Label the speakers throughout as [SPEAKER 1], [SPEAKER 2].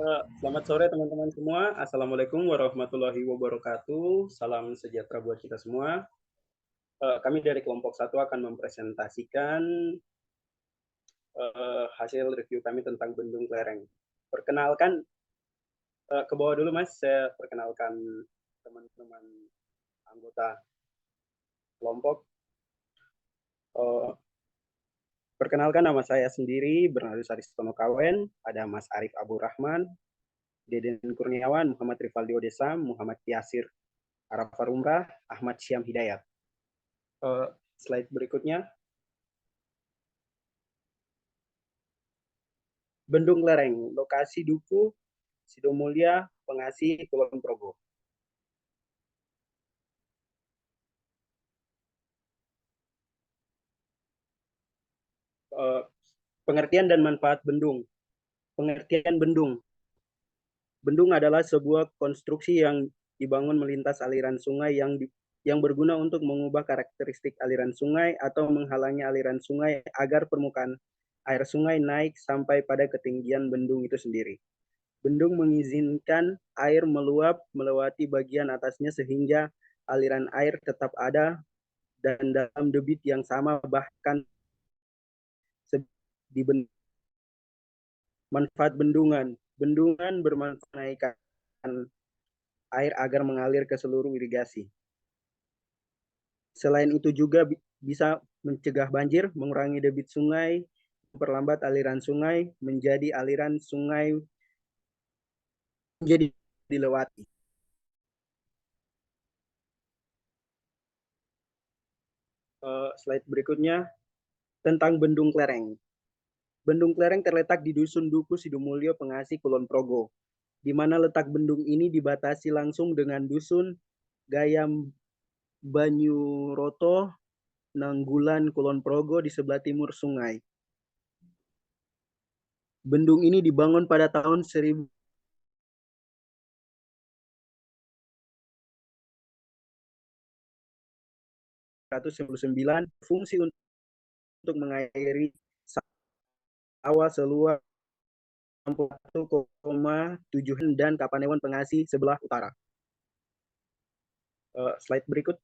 [SPEAKER 1] Selamat sore teman-teman semua. Assalamualaikum warahmatullahi wabarakatuh. Salam sejahtera buat kita semua. Kami dari kelompok 1 akan mempresentasikan hasil review kami tentang Bendung Lereng. Perkenalkan, ke bawah dulu Mas, saya perkenalkan teman-teman anggota kelompok. Perkenalkan, nama saya sendiri Bernardus Aristono Kawen, ada Mas Arif Abu Rahman, Deden Kurniawan, Muhammad Rifaldi Odesam, Muhammad Yasir Arafar Umrah, Ahmad Syam Hidayat. Slide berikutnya. Bendung Lereng, lokasi Duku, Sidomulya, Pengasih, Kulon Progo. Pengertian dan manfaat bendung. Pengertian bendung. Bendung adalah sebuah konstruksi yang dibangun melintas aliran sungai yang berguna untuk mengubah karakteristik aliran sungai atau menghalangi aliran sungai agar permukaan air sungai naik sampai pada ketinggian bendung itu sendiri. Bendung mengizinkan air meluap melewati bagian atasnya sehingga aliran air tetap ada dan dalam debit yang sama, bahkan di manfaat bendungan. Bendungan bermanfaat menaikkan air agar mengalir ke seluruh irigasi. Selain itu juga bisa mencegah banjir, mengurangi debit sungai, memperlambat aliran sungai, menjadi aliran sungai menjadi dilewati. Slide berikutnya tentang Bendung Lereng. Bendung Lereng terletak di Dusun Duku Sidomulyo, Pengasih, Kulon Progo, di mana letak bendung ini dibatasi langsung dengan Dusun Gayam Banyuroto, Nanggulan, Kulon Progo di sebelah timur sungai. Bendung ini dibangun pada tahun 1999, fungsi untuk mengairi sawah seluas 61,7 dan Kapanewon Pengasih sebelah utara. Slide berikut.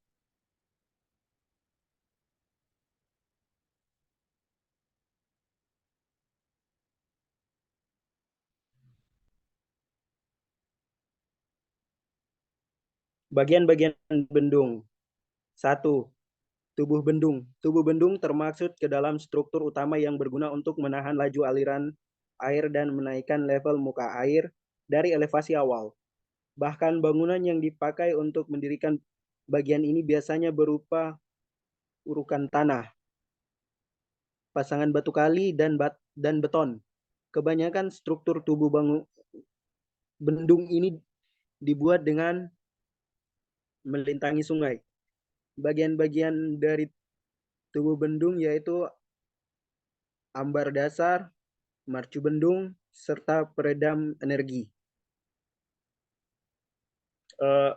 [SPEAKER 1] Bagian-bagian bendung. 1. Tubuh bendung. Tubuh bendung termaksud ke dalam struktur utama yang berguna untuk menahan laju aliran air dan menaikkan level muka air dari elevasi awal. Bahkan bangunan yang dipakai untuk mendirikan bagian ini biasanya berupa urukan tanah, pasangan batu kali, dan beton. Kebanyakan struktur tubuh bendung ini dibuat dengan melintangi sungai. Bagian-bagian dari tubuh bendung yaitu ambar dasar, marcu bendung, serta peredam energi.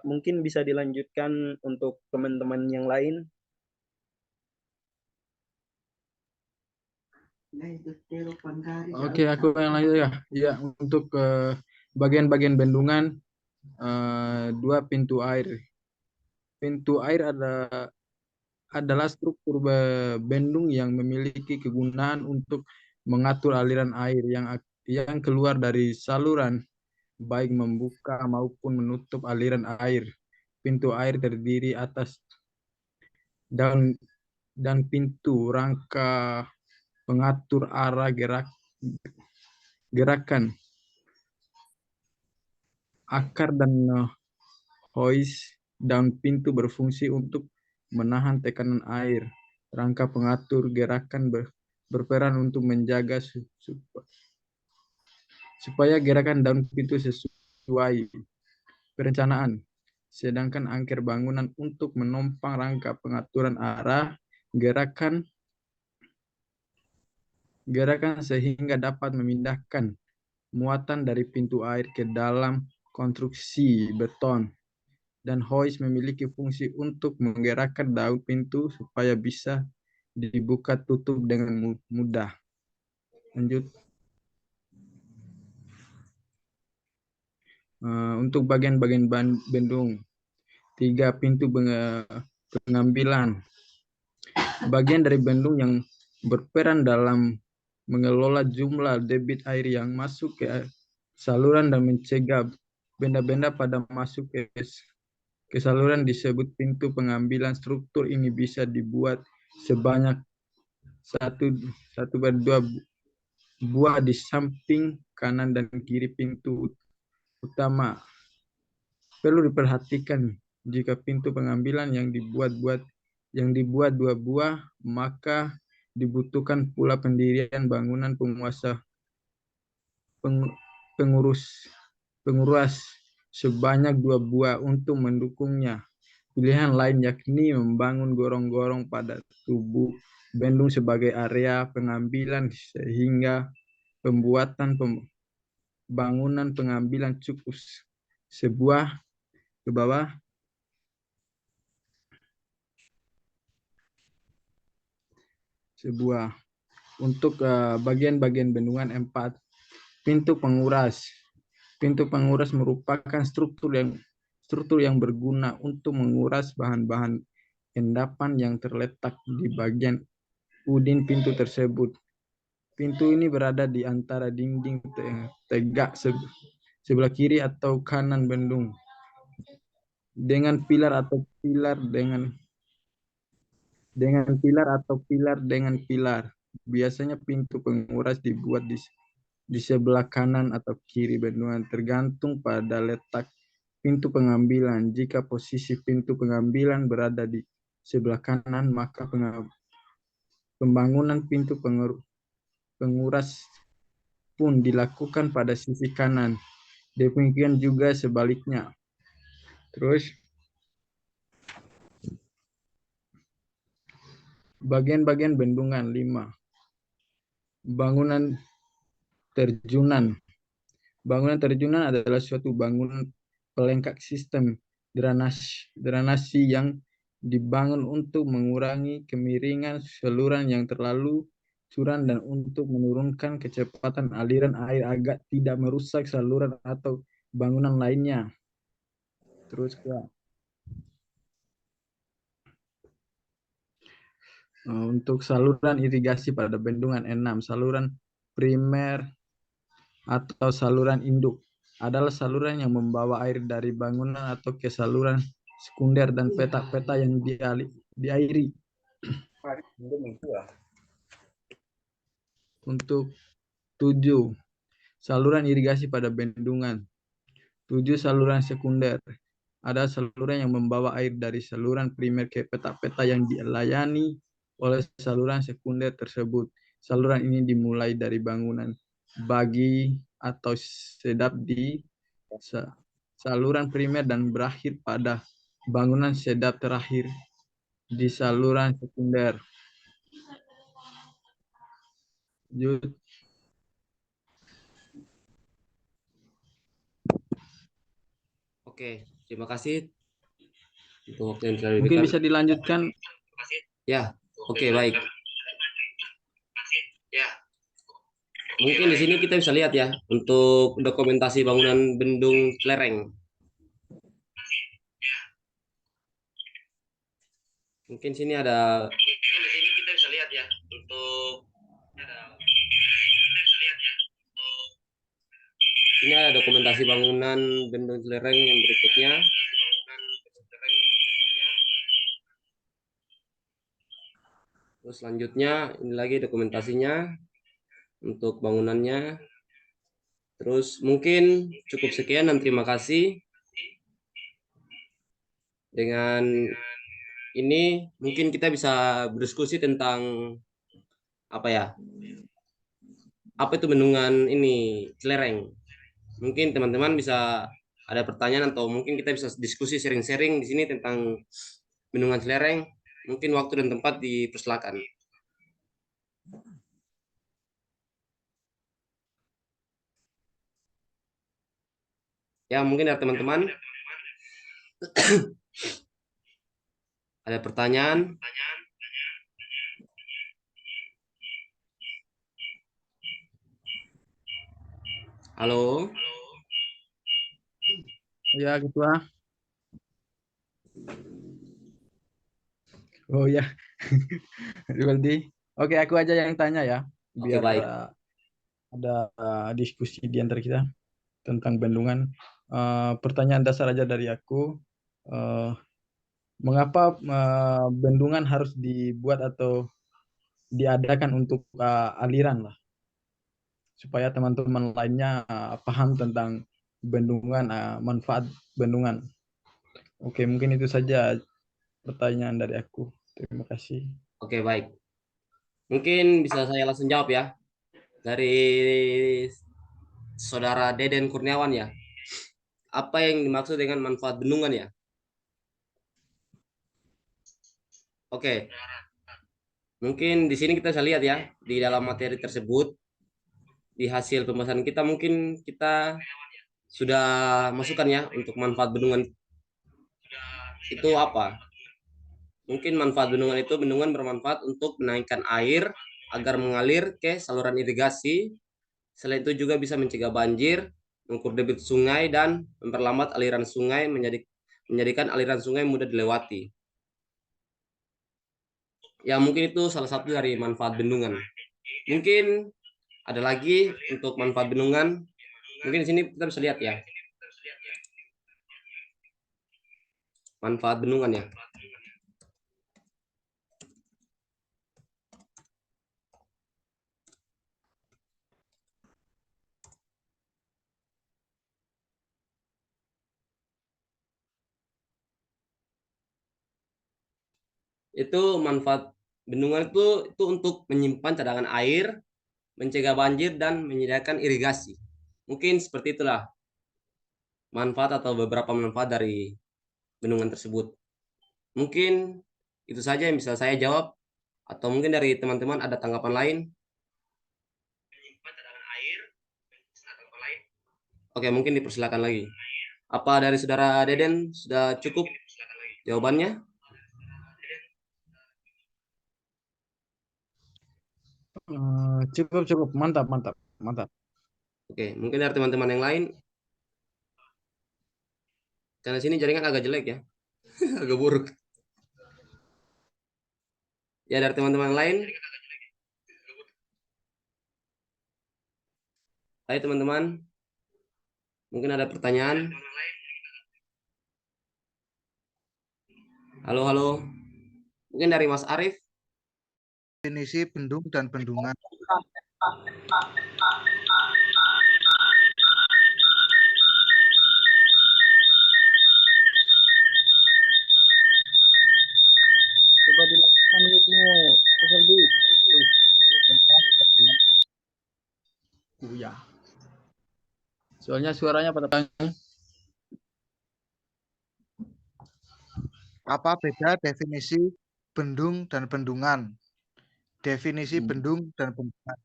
[SPEAKER 1] Mungkin bisa dilanjutkan untuk teman-teman yang lain.
[SPEAKER 2] Oke, aku yang lanjut ya. Ya, untuk bagian-bagian bendungan, 2 pintu air. Pintu air adalah struktur bendung yang memiliki kegunaan untuk mengatur aliran air yang keluar dari saluran, baik membuka maupun menutup aliran air. Pintu air terdiri atas dan pintu rangka pengatur arah gerakan akar dan hoist. Daun pintu berfungsi untuk menahan tekanan air. Rangka pengatur gerakan berperan untuk menjaga supaya gerakan daun pintu sesuai perencanaan. Sedangkan angker bangunan untuk menopang rangka pengaturan arah gerakan sehingga dapat memindahkan muatan dari pintu air ke dalam konstruksi beton. Dan hoist memiliki fungsi untuk menggerakkan daun pintu supaya bisa dibuka tutup dengan mudah. Lanjut. Untuk bagian-bagian bendung, 3 pintu pengambilan. Bagian dari bendung yang berperan dalam mengelola jumlah debit air yang masuk ke saluran dan mencegah benda-benda pada masuk ke saluran disebut pintu pengambilan. Struktur ini bisa dibuat sebanyak satu berdua buah di samping kanan dan kiri pintu utama. Perlu diperhatikan jika pintu pengambilan yang dibuat 2 buah, maka dibutuhkan pula pendirian bangunan penguras sebanyak 2 buah untuk mendukungnya. Pilihan lain yakni membangun gorong-gorong pada tubuh bendung sebagai area pengambilan sehingga pembuatan bangunan pengambilan cukup sebuah ke bawah. Sebuah untuk bagian-bagian bendungan 4. Pintu penguras. Pintu penguras merupakan struktur yang berguna untuk menguras bahan-bahan endapan yang terletak di bagian udin pintu tersebut. Pintu ini berada di antara dinding tegak sebelah kiri atau kanan bendung dengan pilar atau pilar dengan pilar. Biasanya pintu penguras dibuat di sebelah kanan atau kiri bendungan tergantung pada letak pintu pengambilan. Jika posisi pintu pengambilan berada di sebelah kanan, maka pembangunan pintu penguras pun dilakukan pada sisi kanan. Demikian juga sebaliknya. Terus bagian-bagian bendungan 5. Bangunan terjunan. Bangunan terjunan adalah suatu bangunan pelengkap sistem drenase yang dibangun untuk mengurangi kemiringan saluran yang terlalu curam dan untuk menurunkan kecepatan aliran air agar tidak merusak saluran atau bangunan lainnya. Terus untuk saluran irigasi pada bendungan 6, saluran primer atau saluran induk adalah saluran yang membawa air dari bangunan atau ke saluran sekunder dan petak-petak yang diairi. Untuk 7, saluran irigasi pada bendungan. 7, saluran sekunder. Ada saluran yang membawa air dari saluran primer ke petak-petak yang dilayani oleh saluran sekunder tersebut. Saluran ini dimulai dari bangunan bagi atau sedap di saluran primer dan berakhir pada bangunan sedap terakhir di saluran sekunder.
[SPEAKER 3] Oke, terima kasih untuk waktu yang telah diberikan.
[SPEAKER 2] Mungkin bisa dilanjutkan.
[SPEAKER 3] Ya, oke, baik. Mungkin di sini kita bisa lihat ya untuk dokumentasi bangunan bendung lereng. Mungkin sini ada. Di sini kita bisa lihat ya untuk ini ada dokumentasi bangunan bendung lereng yang berikutnya. Terus selanjutnya ini lagi dokumentasinya untuk bangunannya. Terus mungkin cukup sekian dan terima kasih. Dengan ini mungkin kita bisa berdiskusi tentang apa ya? Apa itu bendungan ini lereng? Mungkin teman-teman bisa ada pertanyaan atau mungkin kita bisa diskusi sharing-sharing di sini tentang bendungan lereng. Mungkin waktu dan tempat dipersilakan. Ya, mungkin ada teman-teman ada pertanyaan. Halo.
[SPEAKER 2] Ya, Ketua. Oh ya, Rivaldi. Oke, aku aja yang tanya ya,
[SPEAKER 3] Oke,
[SPEAKER 2] biar
[SPEAKER 3] baik.
[SPEAKER 2] ada diskusi di antara kita tentang bendungan. Pertanyaan dasar aja dari aku, eh, mengapa bendungan harus dibuat atau diadakan untuk aliran lah, supaya teman-teman lainnya paham tentang bendungan, manfaat bendungan. Oke, mungkin itu saja pertanyaan dari aku. Terima kasih.
[SPEAKER 3] Oke, baik. Mungkin bisa saya langsung jawab ya. Dari Saudara Deden Kurniawan ya. Apa yang dimaksud dengan manfaat bendungan ya? Oke, mungkin di sini kita bisa lihat ya, di dalam materi tersebut, di hasil pembahasan kita mungkin kita sudah masukkan ya untuk manfaat bendungan itu apa? Mungkin manfaat bendungan itu bendungan bermanfaat untuk menaikkan air agar mengalir ke saluran irigasi. Selain itu juga bisa mencegah banjir, mengukur debit sungai dan memperlambat aliran sungai menjadikan aliran sungai mudah dilewati. Ya mungkin itu salah satu dari manfaat bendungan. Mungkin ada lagi untuk manfaat bendungan. Mungkin di sini kita bisa lihat ya. Manfaat bendungan ya. Itu manfaat bendungan itu untuk menyimpan cadangan air, mencegah banjir dan menyediakan irigasi. Mungkin seperti itulah manfaat atau beberapa manfaat dari bendungan tersebut. Mungkin itu saja yang bisa saya jawab atau mungkin dari teman-teman ada tanggapan lain. Oke, mungkin dipersilakan lagi. Apa dari Saudara Deden sudah cukup jawabannya?
[SPEAKER 2] Cukup, cukup. Mantap, mantap, mantap.
[SPEAKER 3] Oke, mungkin dari teman-teman yang lain. Karena sini jaringan agak jelek ya, agak buruk. Ya dari teman-teman lain. Hai teman-teman, mungkin ada pertanyaan. Halo, halo. Mungkin dari Mas Arief.
[SPEAKER 4] Definisi bendung dan bendungan.
[SPEAKER 2] Coba dilakukan mute-mu, Rivaldi. Ya. Soalnya suaranya pada
[SPEAKER 4] Apa beda definisi bendung dan bendungan? Definisi bendung dan bendungan.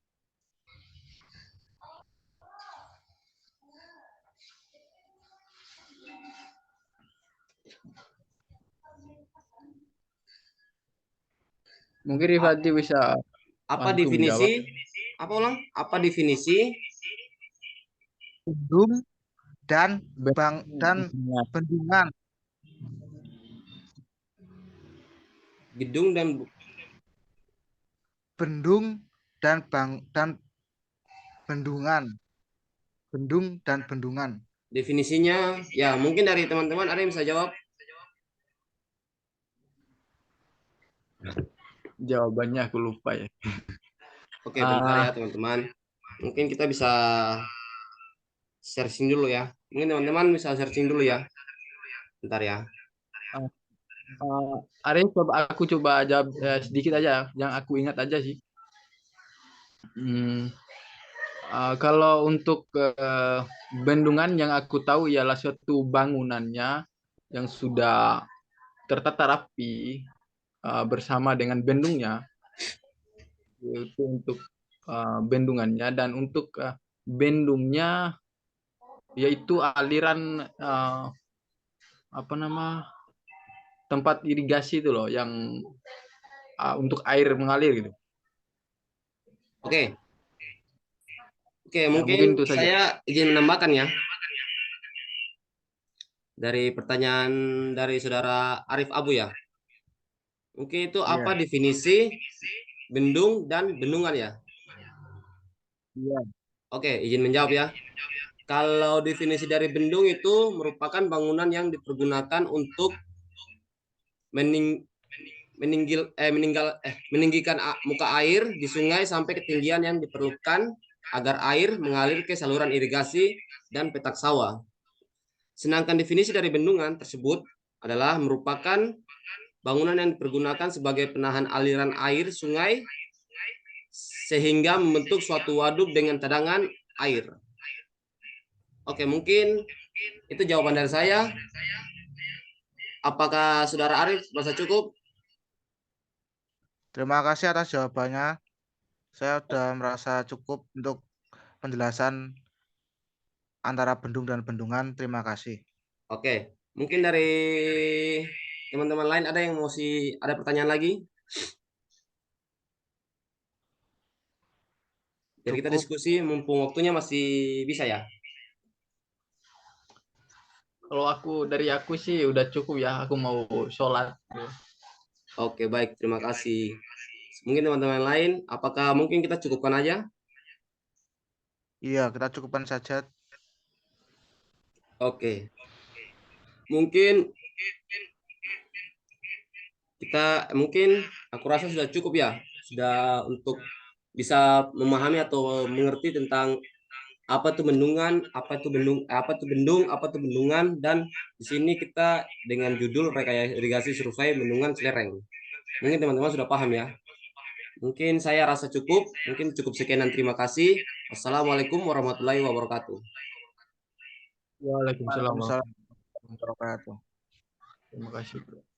[SPEAKER 2] Mungkin Rivaldi bisa
[SPEAKER 3] Apa
[SPEAKER 2] bantu
[SPEAKER 3] definisi?
[SPEAKER 2] menjawab.
[SPEAKER 3] Apa ulang? Apa definisi
[SPEAKER 4] Bendung dan bendungan.
[SPEAKER 3] gedung dan
[SPEAKER 4] Bendung dan bendungan. Bendung dan bendungan.
[SPEAKER 3] definisinya? Ya mungkin dari teman-teman ada yang bisa jawab.
[SPEAKER 2] Jawabannya aku lupa ya.
[SPEAKER 3] Oke, bentar ya teman-teman. Mungkin kita bisa searching dulu ya. Mungkin teman-teman bisa searching dulu ya. Bentar ya.
[SPEAKER 2] Arif, aku coba jawab sedikit aja, yang aku ingat aja sih. Kalau untuk bendungan yang aku tahu ialah suatu bangunannya yang sudah tertata rapi bersama dengan bendungnya, itu untuk bendungannya. Dan untuk bendungnya yaitu aliran apa nama tempat irigasi itu loh, yang untuk air mengalir gitu.
[SPEAKER 3] Oke. Oke,
[SPEAKER 2] Ya,
[SPEAKER 3] mungkin
[SPEAKER 2] mungkin itu saja.
[SPEAKER 3] saya izin menambahkan ya. dari pertanyaan dari saudara Arif Abu ya. Mungkin itu
[SPEAKER 4] Iya.
[SPEAKER 3] apa definisi bendung dan bendungan ya?
[SPEAKER 4] Iya.
[SPEAKER 3] Oke, izin menjawab ya. Kalau definisi dari bendung itu merupakan bangunan yang dipergunakan untuk meninggikan muka air di sungai sampai ketinggian yang diperlukan agar air mengalir ke saluran irigasi dan petak sawah. Sedangkan definisi dari bendungan tersebut adalah merupakan bangunan yang dipergunakan sebagai penahan aliran air sungai sehingga membentuk suatu waduk dengan cadangan air. Oke, mungkin itu jawaban dari saya. Apakah Saudara Arif merasa cukup?
[SPEAKER 4] Terima kasih atas jawabannya. Saya sudah merasa cukup untuk penjelasan antara bendung dan bendungan. Terima kasih.
[SPEAKER 3] Oke, mungkin dari teman-teman lain ada yang ada pertanyaan lagi? Jadi kita
[SPEAKER 4] Cukup.
[SPEAKER 3] diskusi mumpung waktunya masih bisa ya.
[SPEAKER 2] Kalau dari aku sih udah cukup ya. Aku mau sholat.
[SPEAKER 3] Oke, baik. Terima kasih. Mungkin teman-teman lain, apakah mungkin kita cukupkan aja?
[SPEAKER 4] Iya, kita cukupkan saja.
[SPEAKER 3] Oke. Mungkin aku rasa sudah cukup ya. Sudah untuk bisa memahami atau mengerti tentang apa itu bendungan, apa itu bendungan, dan di sini kita dengan judul rekayasa irigasi survei bendungan Cilereng. Mungkin teman-teman sudah paham ya. Mungkin saya rasa cukup. Mungkin cukup sekian dan terima kasih. Wassalamualaikum warahmatullahi wabarakatuh.
[SPEAKER 2] Waalaikumsalam
[SPEAKER 4] Waalaikumsalam warahmatullahi wabarakatuh.
[SPEAKER 2] Terima kasih.